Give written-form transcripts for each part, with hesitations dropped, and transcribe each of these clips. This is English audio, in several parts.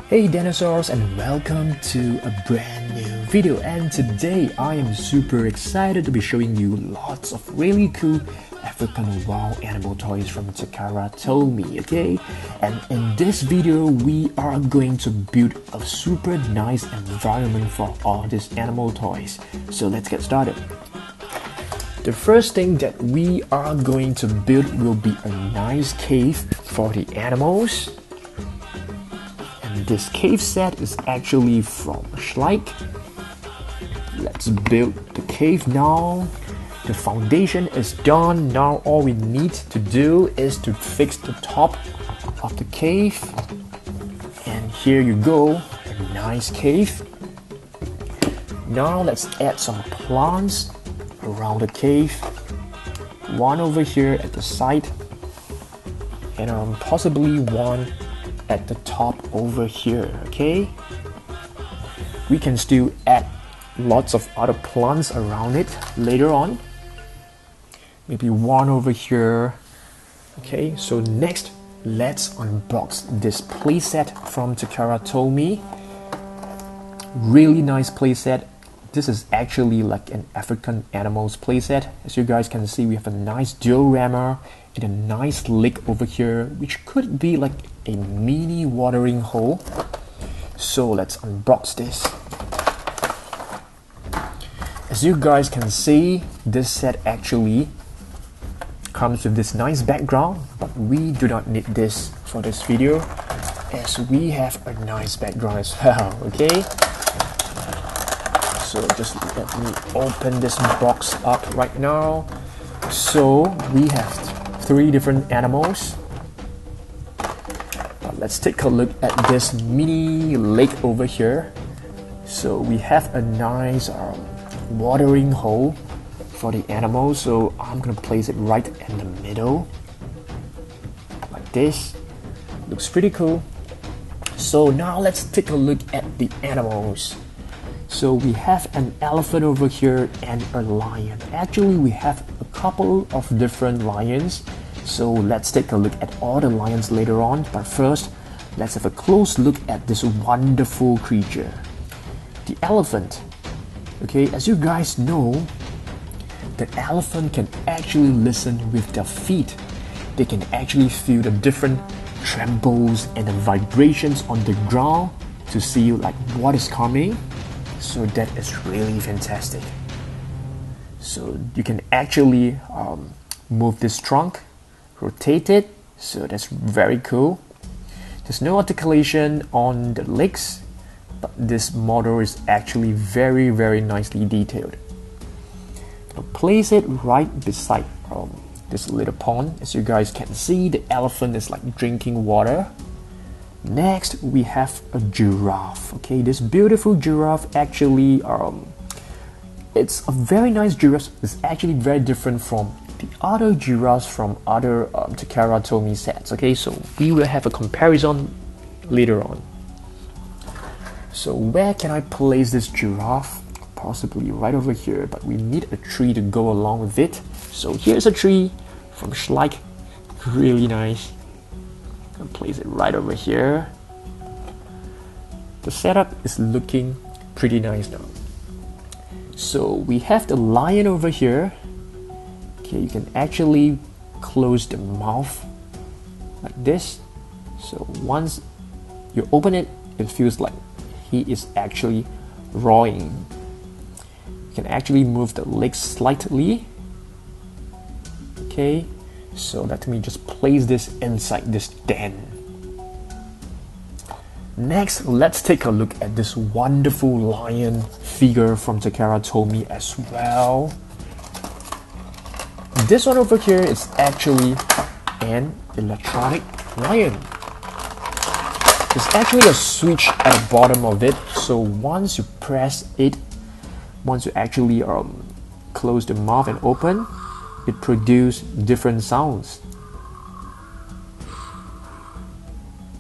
Hey dinosaurs, and welcome to a brand new video. And today I am super excited to be showing you lots of really cool African wild animal toys from Takara Tomy, okay? And in this video we are going to build a super nice environment for all these animal toys. So let's get started. The first thing that we are going to build will be a nice cave for the animals. This cave set is actually from Schleich. Let's build the cave now. The foundation is done. Now all we need to do is to fix the top of the cave. And here you go, a nice cave. Now let's add some plants around the cave. One over here at the side, and possibly one at the top over here, okay? We can still add lots of other plants around it later on. Maybe one over here. Okay, so next, let's unbox this playset from Takara Tomy. Really nice playset. This is actually like an African animals playset. As you guys can see, we have a nice diorama and a nice lake over here, which could be like a mini watering hole. So let's unbox this. As you guys can see, this set actually comes with this nice background, but we do not need this for this video as we have a nice background as well, okay? So just let me open this box up right now. So we have 3 different animals. Let's take a look at this mini lake over here. So we have a nice watering hole for the animals. So I'm gonna place it right in the middle, like this. Looks pretty cool. So now let's take a look at the animals. So we have an elephant over here and a lion. Actually, we have a couple of different lions. So let's take a look at all the lions later on. But first, let's have a close look at this wonderful creature, the elephant. Okay, as you guys know, the elephant can actually listen with their feet. They can actually feel the different trembles and the vibrations on the ground to see like what is coming. So that is really fantastic. So you can actually move this trunk, rotate it, so that's very cool. There's no articulation on the legs, but this model is actually very nicely detailed. I'll place it right beside this little pond. As you guys can see, the elephant is like drinking water. Next, we have a giraffe. Okay, this beautiful giraffe actually, it's a very nice giraffe. It's actually very different from the other giraffes from other Takara Tomy sets. Okay, so we will have a comparison later on. So where can I place this giraffe? Possibly right over here, but we need a tree to go along with it. So here's a tree from Schleich. Really nice. And place it right over here. The setup is looking pretty nice now. So we have the lion over here. Okay, you can actually close the mouth like this. So once you open it, it feels like he is actually roaring. You can actually move the legs slightly. Okay. So let me just place this inside this den. Next, let's take a look at this wonderful lion figure from Takara Tomy as well. This one over here is actually an electronic lion. There's actually a switch at the bottom of it. So once you press it, once you actually close the mouth and open, it produces different sounds.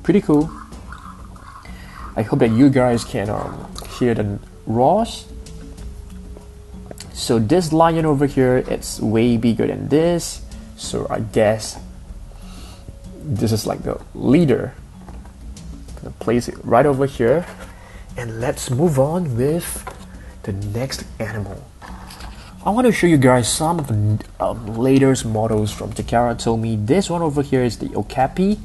Pretty cool. I hope that you guys can hear the roars. So this lion over here, it's way bigger than this. So I guess this is like the leader. Place it right over here, and let's move on with the next animal. I want to show you guys some of the latest models from Takara Tomy. This one over here is the Okapi.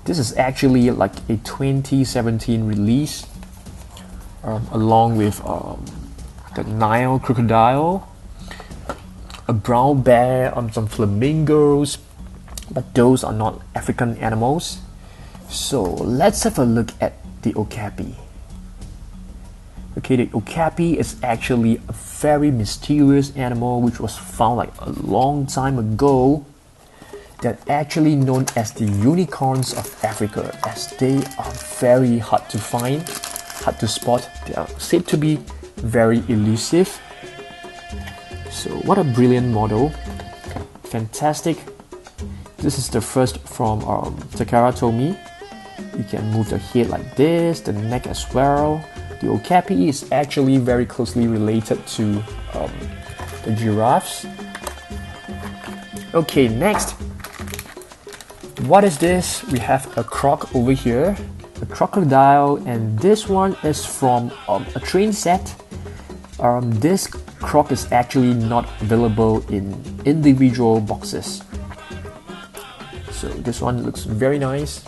This is actually like a 2017 release, along with the Nile crocodile, a brown bear, some flamingos, but those are not African animals. So let's have a look at the Okapi. Okay, the Okapi is actually a very mysterious animal which was found like a long time ago. They're actually known as the unicorns of Africa, as they are very hard to find, hard to spot. They are said to be very elusive. So what a brilliant model. Fantastic. This is the first from Takara Tomy. You can move the head like this, the neck as well. The Okapi is actually very closely related to the giraffes. Okay, next. What is this? We have a croc over here, a crocodile, and this one is from a train set. This croc is actually not available in individual boxes. So this one looks very nice.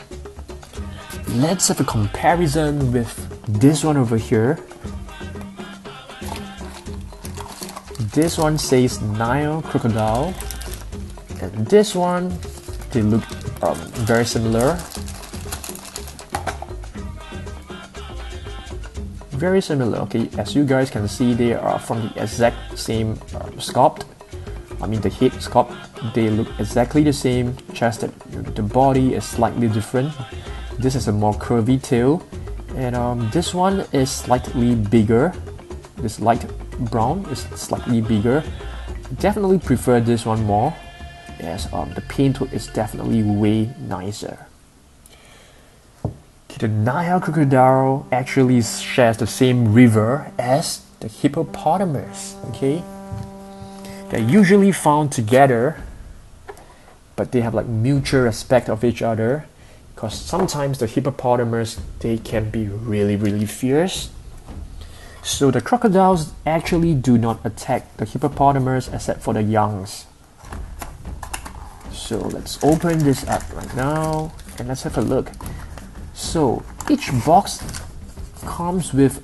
Let's have a comparison with this one over here. This one says Nile crocodile, and this one, they look very similar. Very similar. Okay, as you guys can see, they are from the exact same sculpt. I mean the head sculpt. They look exactly the same, just that the body is slightly different. This is a more curvy tail, and this one is slightly bigger. This light brown is slightly bigger. Definitely prefer this one more, as the paint is definitely way nicer. The Nile crocodile actually shares the same river as the hippopotamus. Okay, they're usually found together, but they have like mutual respect of each other, because sometimes the hippopotamus, they can be really fierce. So the crocodiles actually do not attack the hippopotamus except for the youngs. So let's open this up right now and let's have a look. So each box comes with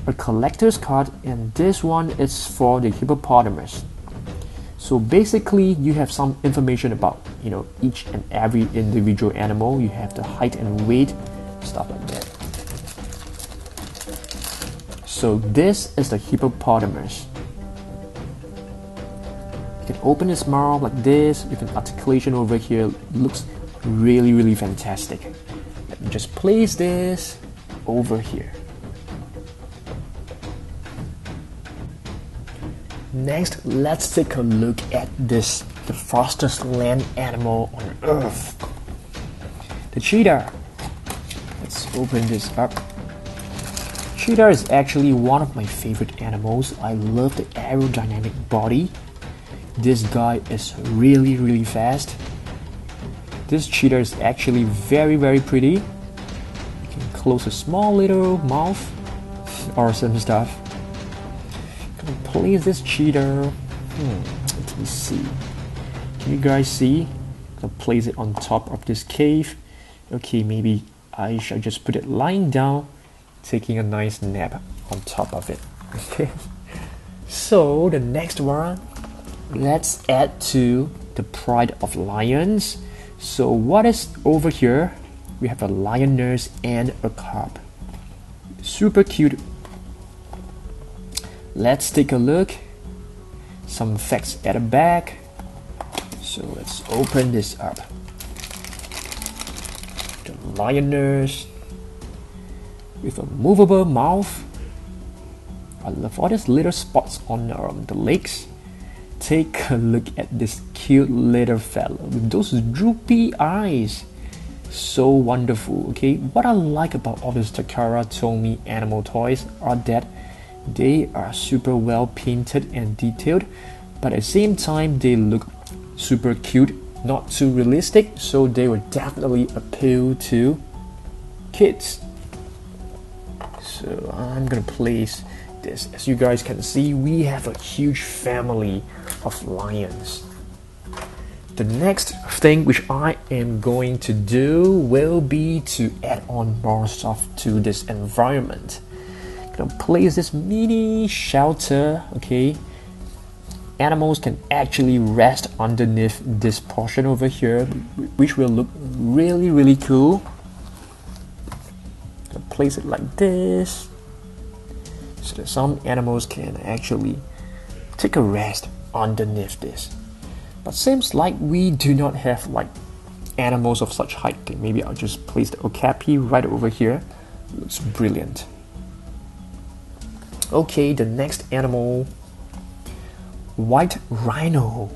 a collector's card, and this one is for the hippopotamus. So basically you have some information about each and every individual animal. You have the height and weight, stuff like that. So this is the hippopotamus. You can open its mouth like this. You can articulation over here. It looks really fantastic. Let me just place this over here. Next, let's take a look at this, the fastest land animal on Earth, the cheetah. Let's open this up. Cheetah is actually one of my favorite animals. I love the aerodynamic body. This guy is really fast. This cheetah is actually very pretty. You can close a small little mouth or some stuff. Gonna place this cheetah. Let me see. Can you guys see? Gonna place it on top of this cave. Okay, maybe I should just put it lying down, taking a nice nap on top of it. Okay. So the next one, let's add to the pride of lions. So what is over here? We have a lioness and a cub. Super cute. Let's take a look. Some facts at the back. So let's open this up. The lioness with a movable mouth. I love all these little spots on the legs. Take a look at this cute little fella with those droopy eyes. So wonderful. Okay, what I like about all these Takara Tomy animal toys are that they are super well painted and detailed, but at the same time they look super cute, not too realistic, so they will definitely appeal to kids. So I'm gonna place this. As you guys can see, we have a huge family of lions. The next thing which I am going to do will be to add on more stuff to this environment. I'm gonna place this mini shelter, okay? Animals can actually rest underneath this portion over here, which will look really cool. Gonna place it like this, so that some animals can actually take a rest underneath this. But seems like we do not have like animals of such height. Okay, maybe I'll just place the Okapi right over here. Looks brilliant. Okay, the next animal, white rhino.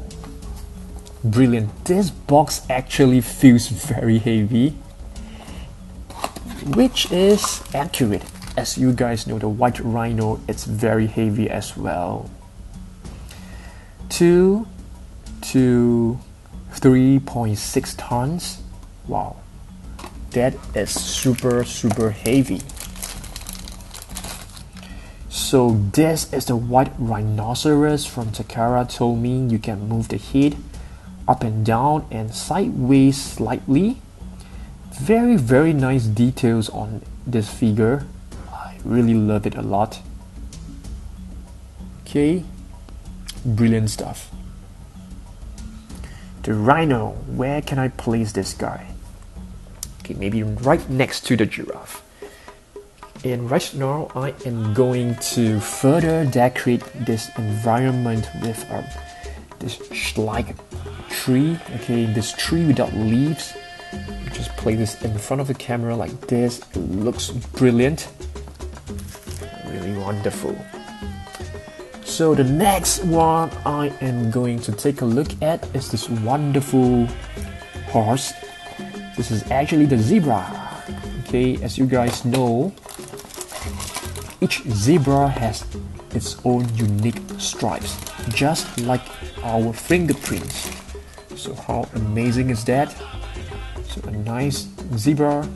Brilliant. This box actually feels very heavy, which is accurate. As you guys know, the white rhino, it's very heavy as well. 2 to 3.6 tons. Wow, that is super heavy. So this is the white rhinoceros from Takara Tomy. You can move the head up and down and sideways slightly. Very nice details on this figure. I really love it a lot. Okay, brilliant stuff. The rhino, where can I place this guy? Okay, maybe right next to the giraffe. And right now I am going to further decorate this environment with this like tree. Okay, this tree without leaves. Just place this in front of the camera like this. It looks brilliant. Really wonderful. So the next one I am going to take a look at is this wonderful horse. This is actually the zebra. Okay, as you guys know, each zebra has its own unique stripes, just like our fingerprints. So how amazing is that? So a nice zebra.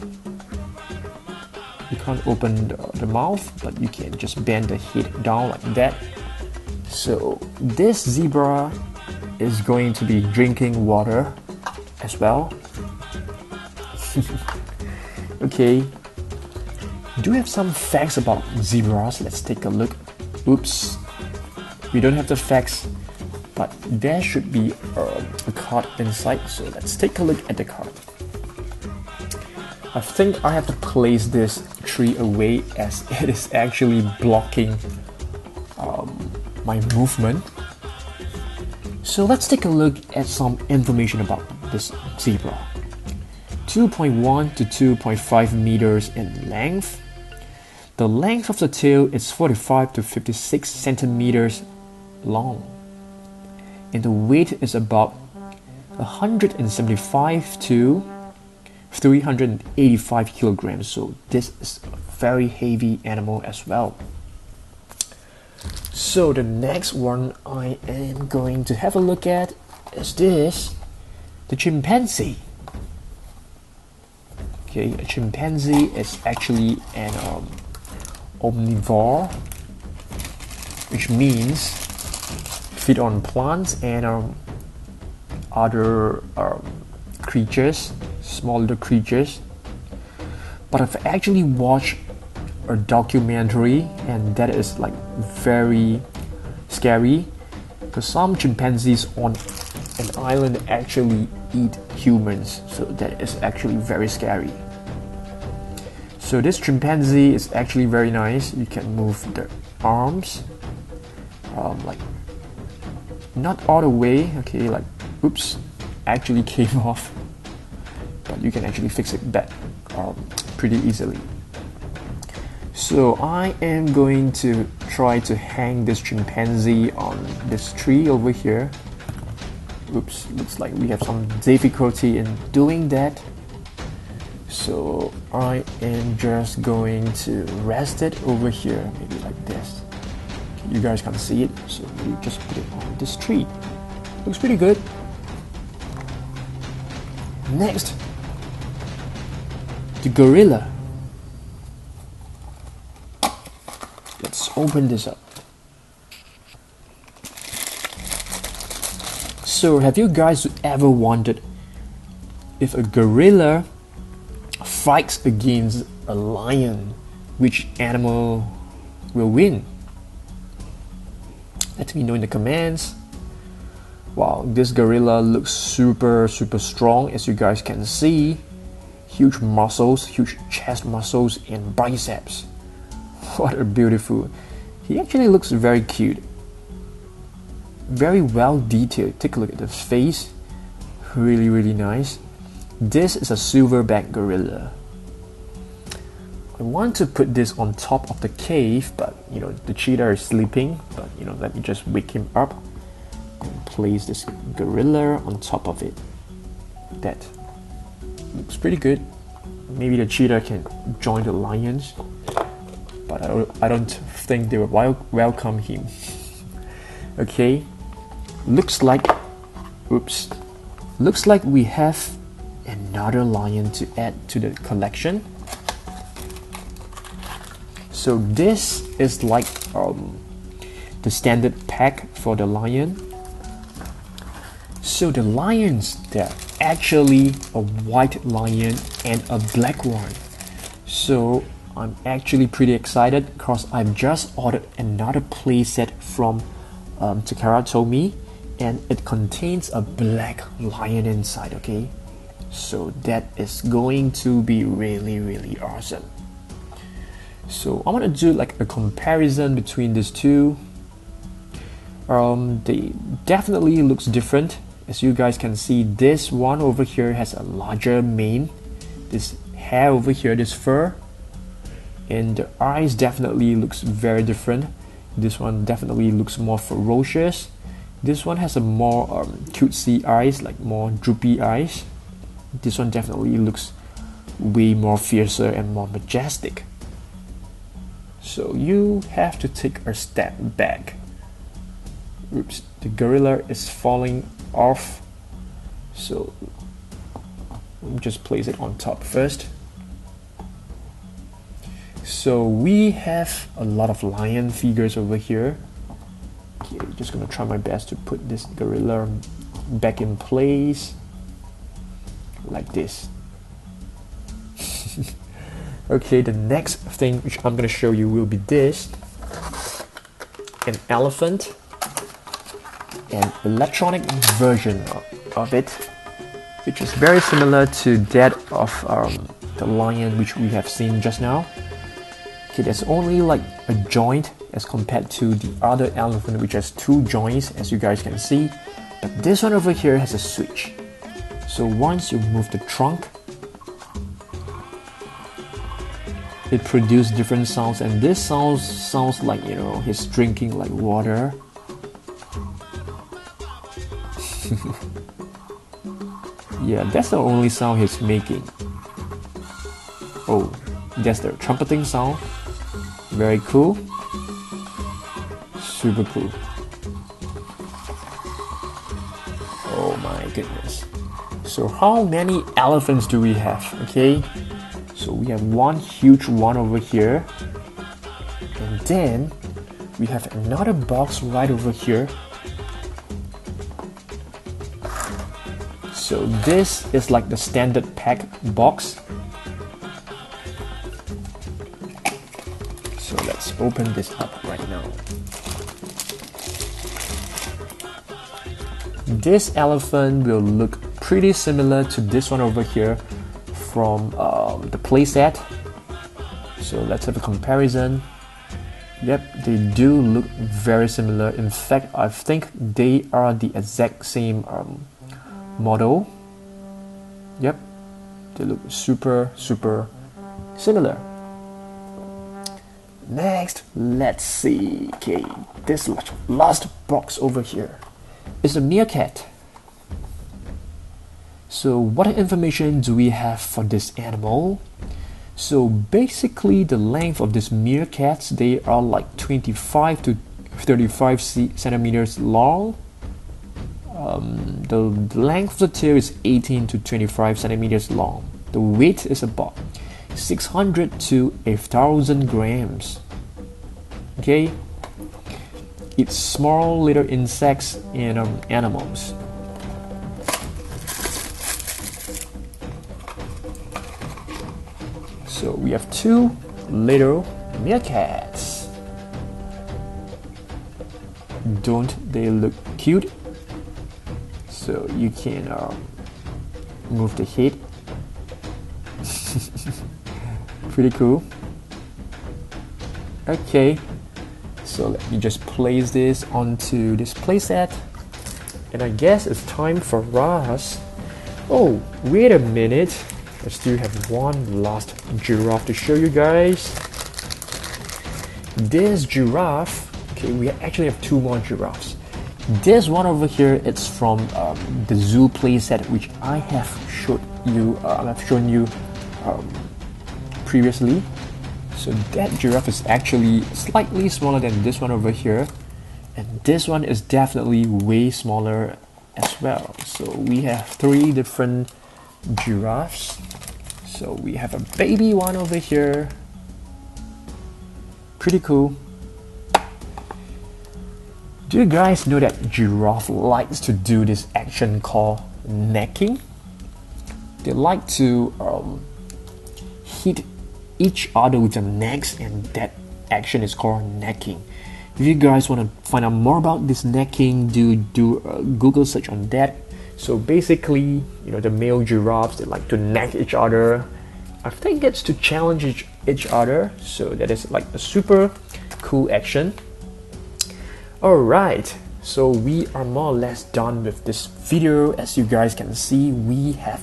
You can't open the mouth, but you can just bend the head down like that. So this zebra is going to be drinking water as well. Okay, do we have some facts about zebras? Let's take a look. Oops, we don't have the facts, but there should be a card inside, so let's take a look at the card. I think I have to place this tree away as it is actually blocking my movement. So let's take a look at some information about this zebra. 2.1 to 2.5 meters in length. The length of the tail is 45 to 56 centimeters long. And the weight is about 175 to 385 kilograms. So this is a very heavy animal as well. So the next one I am going to have a look at is this, the chimpanzee. Okay, a chimpanzee is actually an omnivore, which means feed on plants and other creatures, smaller creatures. But I've actually watched a documentary, and that is like very scary, because some chimpanzees on an island actually eat humans, so that is actually very scary. So this chimpanzee is actually very nice. You can move the arms, like not all the way. Okay, like oops, actually came off, but you can actually fix it back pretty easily. So I am going to try to hang this chimpanzee on this tree over here. Oops, looks like we have some difficulty in doing that. So I am just going to rest it over here, maybe like this. You guys can't see it, so we just put it on this tree. Looks pretty good. Next, the gorilla. open this up. So have you guys ever wondered if a gorilla fights against a lion, which animal will win? Let me know in the comments. Wow, this gorilla looks super strong, as you guys can see. Huge muscles, huge chest muscles and biceps. What a beautiful. He actually looks very cute. Very well detailed. Take a look at the face. Really nice. This is a silverback gorilla. I want to put this on top of the cave, but you know, the cheetah is sleeping, but you know, let me just wake him up and place this gorilla on top of it. That looks pretty good. Maybe the cheetah can join the lions, but I don't think they will welcome him. Okay, looks like we have another lion to add to the collection. So this is like the standard pack for the lion. So the lions, they're actually a white lion and a black one. So I'm actually pretty excited because I've just ordered another playset from Takara Tomy, and it contains a black lion inside. Okay, so that is going to be really awesome. So I want to do like a comparison between these two. They definitely looks different. As you guys can see, this one over here has a larger mane, this hair over here, this fur, and the eyes definitely looks very different. This one definitely looks more ferocious. This one has a more cutesy eyes, like more droopy eyes. This one definitely looks way more fiercer and more majestic. So you have to take a step back. Oops, the gorilla is falling off. So let me just place it on top first. So we have a lot of lion figures over here. Okay, just gonna try my best to put this gorilla back in place like this. Okay, the next thing which I'm gonna show you will be this: an elephant, an electronic version of it, which is very similar to that of the lion which we have seen just now. Okay, there's only like a joint as compared to the other elephant, which has two joints, as you guys can see, but this one over here has a switch. So once you move the trunk, it produces different sounds, and this sounds like, you know, he's drinking like water. Yeah, that's the only sound he's making. Oh, that's the trumpeting sound. Very cool. Super cool. Oh my goodness. So how many elephants do we have? Okay, so we have one huge one over here, and then we have another box right over here. So this is like the standard pack box. So let's open this up right now. This elephant will look pretty similar to this one over here from the playset. So let's have a comparison. Yep, they do look very similar. In fact, I think they are the exact same model. Yep, they look super similar. Next, let's see. Okay, this last box over here is a meerkat. So what information do we have for this animal? So basically the length of these meerkats, they are like 25 to 35 centimeters long. The length of the tail is 18 to 25 centimeters long. The weight is about 600 to 1,000 grams. Okay, eat small little insects and animals. So we have 2 little meerkats. Don't they look cute? So you can move the head. Pretty cool. Okay, so let me just place this onto this playset, and I guess it's time for us. Oh, wait a minute. I still have one last giraffe to show you guys. This giraffe, okay, we actually have 2 more giraffes. This one over here, it's from the zoo playset, which I have shown you previously. So that giraffe is actually slightly smaller than this one over here, and this one is definitely way smaller as well. So we have 3 different giraffes. So we have a baby one over here. Pretty cool. Do you guys know that giraffe likes to do this action called necking? They like to hit each other with their necks, and that action is called necking. If you guys want to find out more about this necking, do a Google search on that. So basically, you know, the male giraffes, they like to neck each other. I think it's to challenge each other. So that is like a super cool action. Alright, so we are more or less done with this video. As you guys can see, we have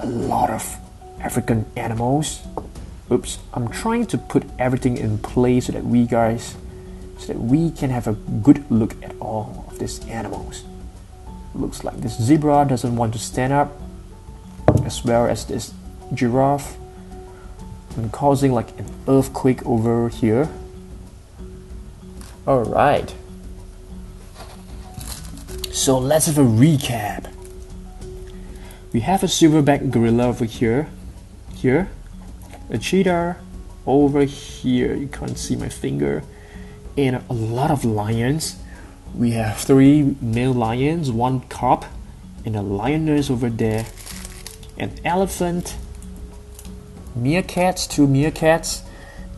a lot of African animals. Oops, I'm trying to put everything in place so that we can have a good look at all of these animals. Looks like this zebra doesn't want to stand up, as well as this giraffe, and causing like an earthquake over here. Alright, so let's have a recap. We have a silverback gorilla over here, a cheetah over here, you can't see my finger, and a lot of lions. We have 3 male lions, 1 cub, and a lioness over there, an elephant, meerkats, 2 meerkats,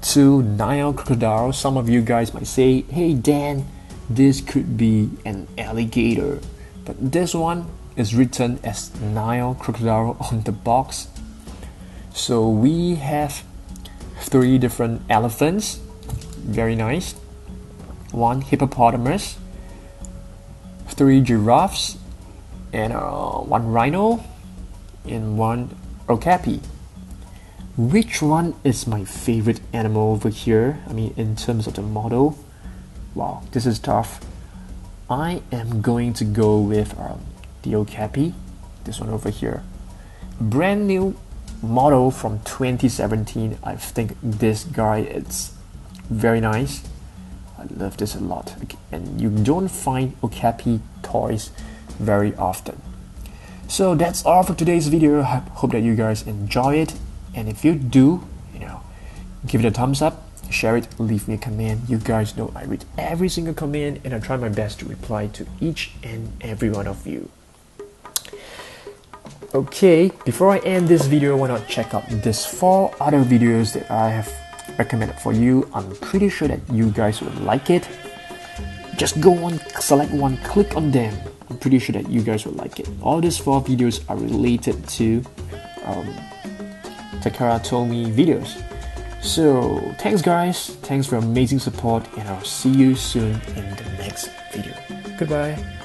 2 Nile crocodiles. Some of you guys might say, hey Dan, this could be an alligator, but this one is written as Nile crocodile on the box. So we have 3 different elephants, very nice, 1 hippopotamus, 3 giraffes, and 1 rhino, and 1 okapi. Which one is my favorite animal over here? I mean, in terms of the model. Wow, this is tough. I am going to go with the okapi, this one over here. Brand new model from 2017. I think this guy is very nice. I love this a lot, and you don't find okapi toys very often. So that's all for today's video. I hope that you guys enjoy it, and if you do, give it a thumbs up, share it, leave me a comment. You guys know I read every single comment, and I try my best to reply to each and every one of you. Okay, before I end this video, why not check out these 4 other videos that I have recommended for you. I'm pretty sure that you guys would like it. Just go on, select one, click on them. I'm pretty sure that you guys will like it. All these 4 videos are related to Takara Tomy videos. So thanks guys, thanks for your amazing support, and I'll see you soon in the next video. Goodbye.